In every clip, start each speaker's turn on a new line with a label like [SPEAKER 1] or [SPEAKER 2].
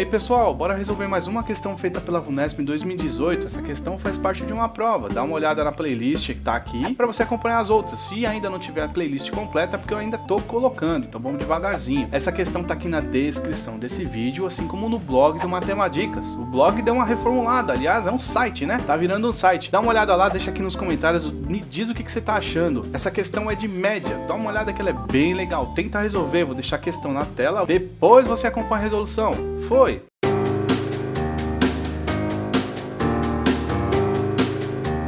[SPEAKER 1] E aí pessoal, bora resolver mais uma questão feita pela VUNESP em 2018. Essa questão faz parte de uma prova. Dá uma olhada na playlist que tá aqui para você acompanhar as outras. Se ainda não tiver a playlist completa, é porque eu ainda tô colocando, então vamos devagarzinho. Essa questão tá aqui na descrição desse vídeo, assim como no blog do Matemadicas. O blog deu uma reformulada, aliás, é um site, né? Tá virando um site. Dá uma olhada lá, deixa aqui nos comentários, me diz o que você tá achando. Essa questão é de média, dá uma olhada que ela é bem legal. Tenta resolver, vou deixar a questão na tela, depois você acompanha a resolução. Foi!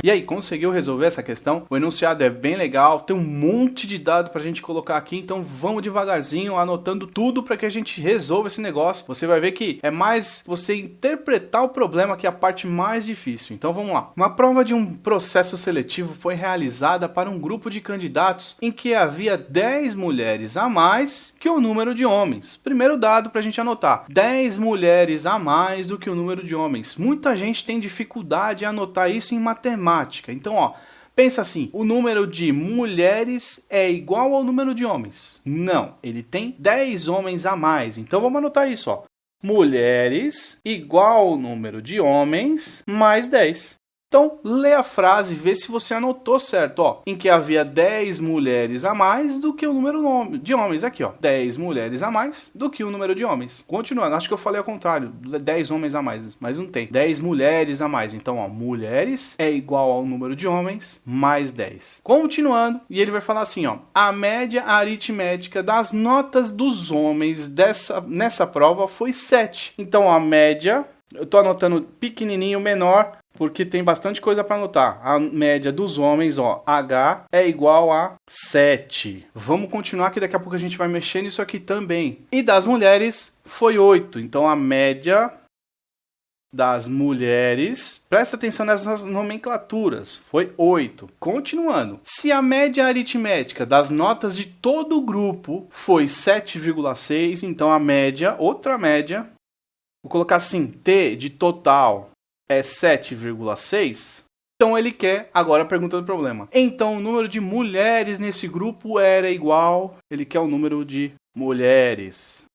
[SPEAKER 1] E aí, conseguiu resolver essa questão? O enunciado é bem legal, tem um monte de dado pra gente colocar aqui, então vamos devagarzinho, anotando tudo para que a gente resolva esse negócio. Você vai ver que é mais você interpretar o problema que é a parte mais difícil. Então vamos lá. Uma prova de um processo seletivo foi realizada para um grupo de candidatos em que havia 10 mulheres a mais que o número de homens. Primeiro dado pra gente anotar, 10 mulheres a mais do que o número de homens. Muita gente tem dificuldade em anotar isso em matemática. Então, ó, pensa assim, o número de mulheres é igual ao número de homens. Não, ele tem 10 homens a mais. Então, vamos anotar isso, ó. Mulheres igual ao número de homens mais 10. Então, lê a frase e vê se você anotou certo, ó. Em que havia 10 mulheres a mais do que o número de homens. Aqui, ó. 10 mulheres a mais do que o número de homens. Continuando, acho que eu falei ao contrário. 10 homens a mais, mas não tem. 10 mulheres a mais. Então, ó, mulheres é igual ao número de homens mais 10. Continuando, e ele vai falar assim, ó. A média aritmética das notas dos homens nessa prova foi 7. Então, a média, eu tô anotando pequenininho, menor, porque tem bastante coisa para anotar. A média dos homens, ó, H é igual a 7. Vamos continuar que daqui a pouco a gente vai mexer nisso aqui também. E das mulheres foi 8. Então a média das mulheres, presta atenção nessas nomenclaturas, foi 8. Continuando. Se a média aritmética das notas de todo o grupo foi 7,6, então a média, outra média, vou colocar assim, T de total é 7,6, então ele quer, agora a pergunta do problema. Então o número de mulheres nesse grupo era igual, ele quer o número de mulheres.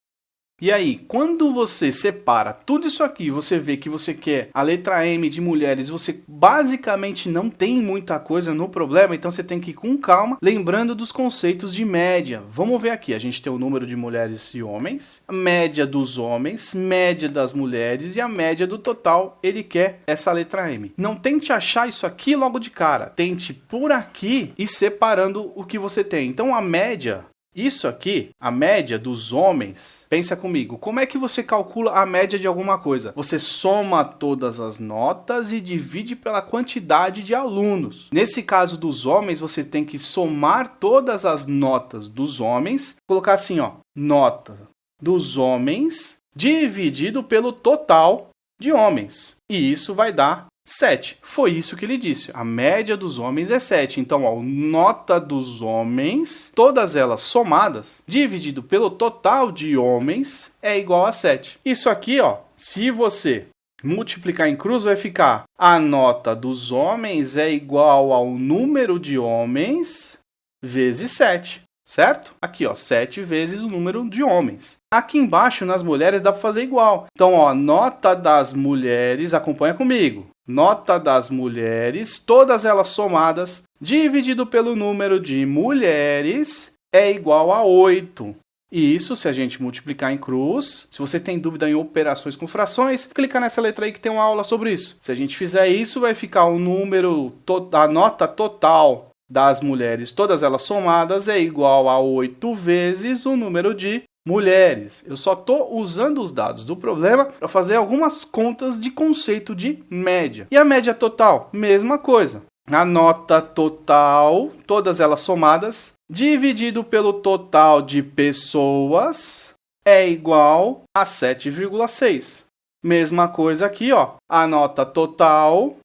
[SPEAKER 1] E aí, quando você separa tudo isso aqui, você vê que você quer a letra M de mulheres, você basicamente não tem muita coisa no problema, então você tem que ir com calma, lembrando dos conceitos de média. Vamos ver aqui, a gente tem o número de mulheres e homens, a média dos homens, média das mulheres e a média do total, ele quer essa letra M. Não tente achar isso aqui logo de cara, tente por aqui e separando o que você tem. Então a média, isso aqui, a média dos homens, pensa comigo, como é que você calcula a média de alguma coisa? Você soma todas as notas e divide pela quantidade de alunos. Nesse caso dos homens, você tem que somar todas as notas dos homens, colocar assim, ó, nota dos homens dividido pelo total de homens. E isso vai dar 7. Foi isso que ele disse. A média dos homens é 7. Então, ó, nota dos homens, todas elas somadas, dividido pelo total de homens, é igual a 7. Isso aqui, ó, se você multiplicar em cruz, vai ficar a nota dos homens é igual ao número de homens vezes 7. Certo? Aqui, ó, 7 vezes o número de homens. Aqui embaixo, nas mulheres, dá para fazer igual. Então, ó, nota das mulheres, acompanha comigo. Nota das mulheres, todas elas somadas, dividido pelo número de mulheres, é igual a 8. E isso, se a gente multiplicar em cruz, se você tem dúvida em operações com frações, clica nessa letra aí que tem uma aula sobre isso. Se a gente fizer isso, vai ficar o número, a nota total das mulheres, todas elas somadas, é igual a 8 vezes o número de mulheres. Eu só estou usando os dados do problema para fazer algumas contas de conceito de média. E a média total? Mesma coisa. A nota total, todas elas somadas, dividido pelo total de pessoas, é igual a 7,6. Mesma coisa aqui, ó. A nota total,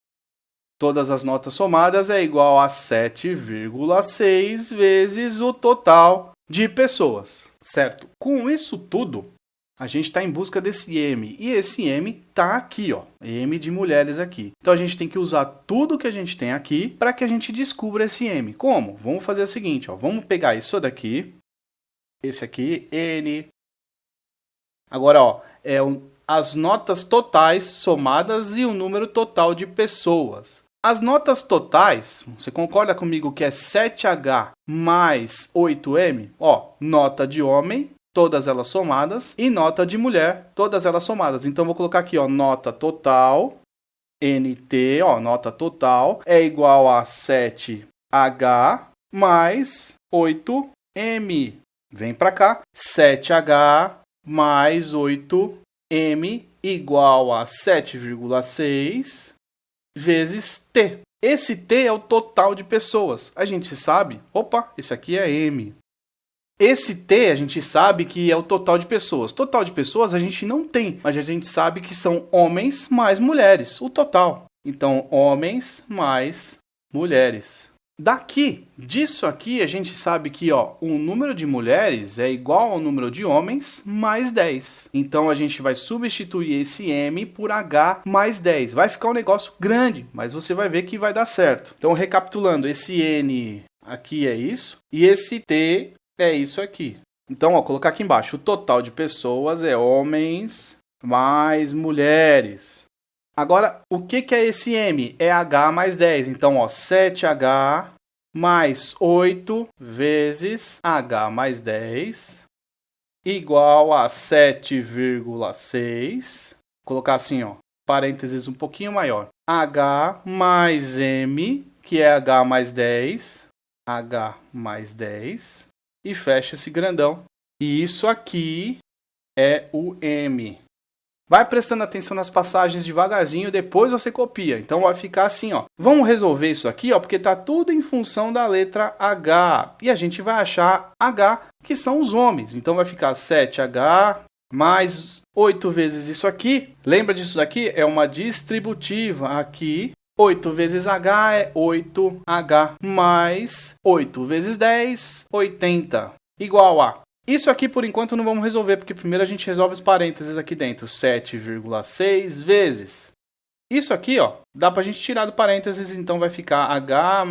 [SPEAKER 1] todas as notas somadas, é igual a 7,6 vezes o total de pessoas, certo? Com isso tudo, a gente está em busca desse M. E esse M está aqui, ó. M de mulheres aqui. Então a gente tem que usar tudo que a gente tem aqui para que a gente descubra esse M. Como? Vamos fazer o seguinte, ó. Vamos pegar isso daqui, esse aqui, N. Agora, ó, as notas totais somadas e o número total de pessoas. As notas totais, você concorda comigo que é 7H mais 8M? Ó, nota de homem, todas elas somadas, e nota de mulher, todas elas somadas. Então, vou colocar aqui, ó, nota total, NT, ó, nota total, é igual a 7H mais 8M. Vem para cá, 7H mais 8M igual a 7,6 vezes T. Esse T é o total de pessoas. A gente sabe, opa, esse aqui é M. Esse T a gente sabe que é o total de pessoas. Total de pessoas a gente não tem, mas a gente sabe que são homens mais mulheres, o total. Então, homens mais mulheres. Disso aqui, a gente sabe que ó, o número de mulheres é igual ao número de homens mais 10. Então, a gente vai substituir esse M por H mais 10. Vai ficar um negócio grande, mas você vai ver que vai dar certo. Então, recapitulando, esse N aqui é isso, e esse T é isso aqui. Então, ó, colocar aqui embaixo, o total de pessoas é homens mais mulheres. Agora, o que é esse M? É H mais 10. Então, ó, 7H mais 8 vezes H mais 10 igual a 7,6. Colocar assim, ó, parênteses um pouquinho maior. H mais M, que é H mais 10. H mais 10. E fecha esse grandão. E isso aqui é o M. Vai prestando atenção nas passagens devagarzinho, depois você copia. Então vai ficar assim, ó. Vamos resolver isso aqui, ó, porque tá tudo em função da letra H. E a gente vai achar H, que são os homens. Então vai ficar 7H mais 8 vezes isso aqui. Lembra disso daqui? É uma distributiva aqui. 8 vezes H é 8H mais 8 vezes 10, 80. Igual a... Isso aqui, por enquanto, não vamos resolver, porque primeiro a gente resolve os parênteses aqui dentro. 7,6 vezes. Isso aqui, ó, dá pra gente tirar do parênteses, então vai ficar H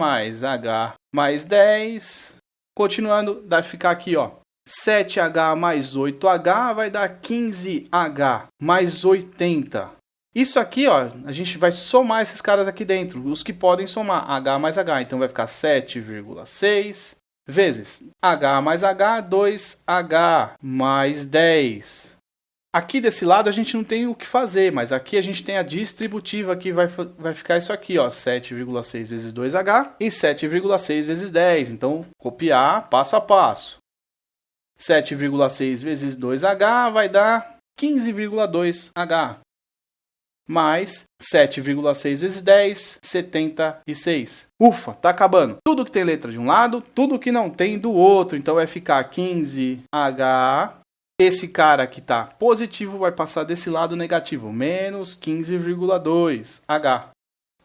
[SPEAKER 1] mais 10. Continuando, vai ficar aqui, ó. 7H mais 8H vai dar 15H mais 80. Isso aqui, ó, a gente vai somar esses caras aqui dentro, os que podem somar H mais H. Então vai ficar 7,6 vezes H mais H, 2H mais 10. Aqui desse lado a gente não tem o que fazer, mas aqui a gente tem a distributiva que vai ficar isso aqui, ó, 7,6 vezes 2H e 7,6 vezes 10. Então, copiar passo a passo. 7,6 vezes 2H vai dar 15,2H. Mais 7,6 vezes 10, 76. Ufa, tá acabando. Tudo que tem letra de um lado, tudo que não tem do outro. Então vai ficar 15H. Esse cara que tá positivo vai passar desse lado negativo. Menos 15,2H.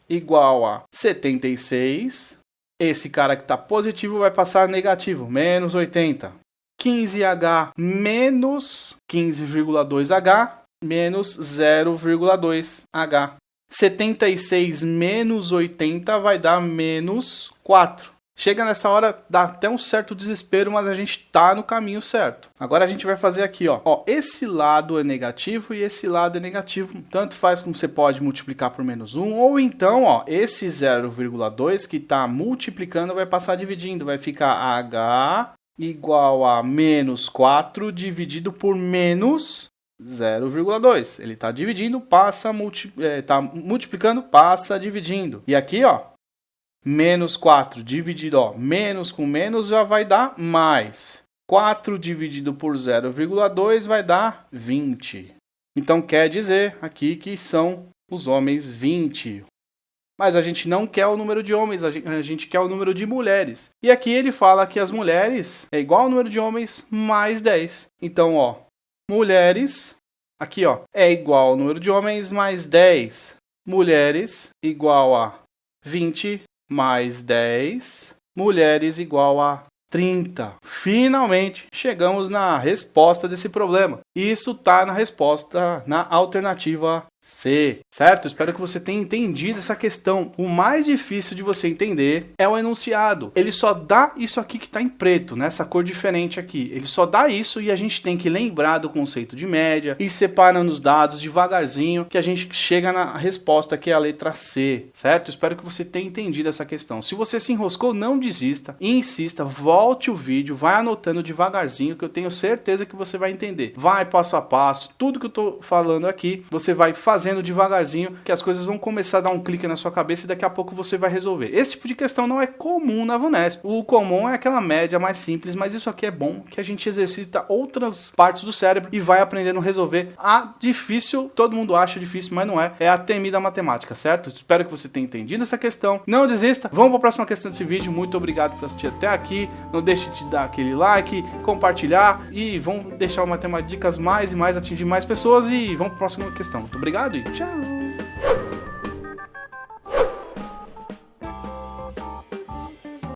[SPEAKER 1] Igual a 76. Esse cara que tá positivo vai passar negativo. Menos 80. 15H menos 15,2H. Menos 0,2H. 76 menos 80 vai dar menos 4. Chega nessa hora, dá até um certo desespero, mas a gente tá no caminho certo. Agora a gente vai fazer aqui, ó. Esse lado é negativo e esse lado é negativo. Tanto faz como você pode multiplicar por menos 1. Ou então, ó, esse 0,2 que tá multiplicando vai passar dividindo. Vai ficar H igual a menos 4 dividido por menos 0,2. Ele está dividindo, tá multiplicando, passa dividindo. E aqui, ó, menos 4 dividido, ó, menos com menos já vai dar mais. 4 dividido por 0,2 vai dar 20. Então quer dizer aqui que são os homens 20. Mas a gente não quer o número de homens, a gente quer o número de mulheres. E aqui ele fala que as mulheres é igual ao número de homens mais 10. Então, ó, mulheres, aqui ó, é igual ao número de homens mais 10. Mulheres igual a 20 mais 10. Mulheres igual a 30. Finalmente chegamos na resposta desse problema. Isso está na resposta na alternativa C, certo? Espero que você tenha entendido essa questão. O mais difícil de você entender é o enunciado. Ele só dá isso aqui que está em preto, nessa cor diferente aqui. Ele só dá isso e a gente tem que lembrar do conceito de média e separando os dados devagarzinho que a gente chega na resposta que é a letra C, certo? Espero que você tenha entendido essa questão. Se você se enroscou, não desista e insista, volte o vídeo, vai anotando devagarzinho que eu tenho certeza que você vai entender. Vai passo a passo, tudo que eu tô falando aqui, você vai fazendo devagarzinho, que as coisas vão começar a dar um clique na sua cabeça e daqui a pouco você vai resolver. Esse tipo de questão não é comum na VUNESP. O comum é aquela média mais simples, mas isso aqui é bom, que a gente exercita outras partes do cérebro e vai aprendendo a resolver. A difícil, todo mundo acha difícil, mas não é. É a temida matemática, certo? Espero que você tenha entendido essa questão. Não desista. Vamos para a próxima questão desse vídeo. Muito obrigado por assistir até aqui. Não deixe de dar aquele like, compartilhar e vamos deixar o Matemáticas mais e mais, atingir mais pessoas e vamos para a próxima questão. Muito obrigado e tchau!